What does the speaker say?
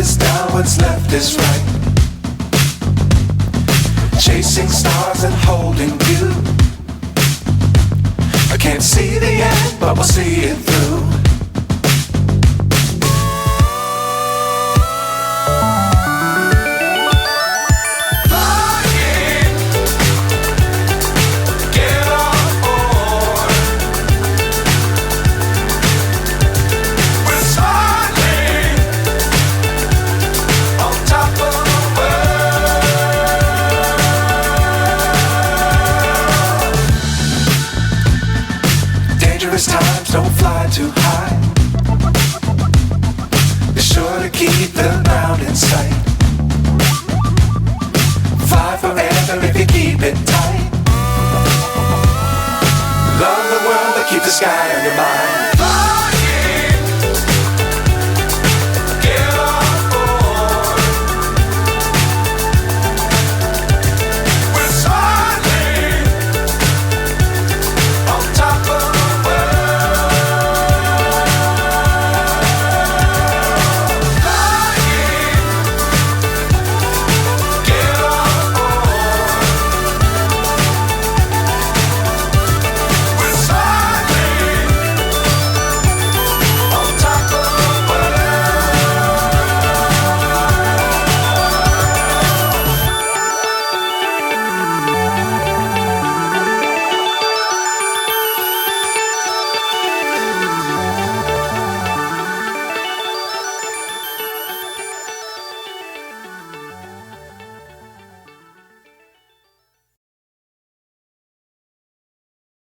is down, what's left is right. Chasing stars and holding you. I can't see the end, but we'll see it through. Dangerous times, don't fly too high. Be sure to keep the ground in sight. Fly forever if you keep it tight. Love the world, but keep the sky on your mind.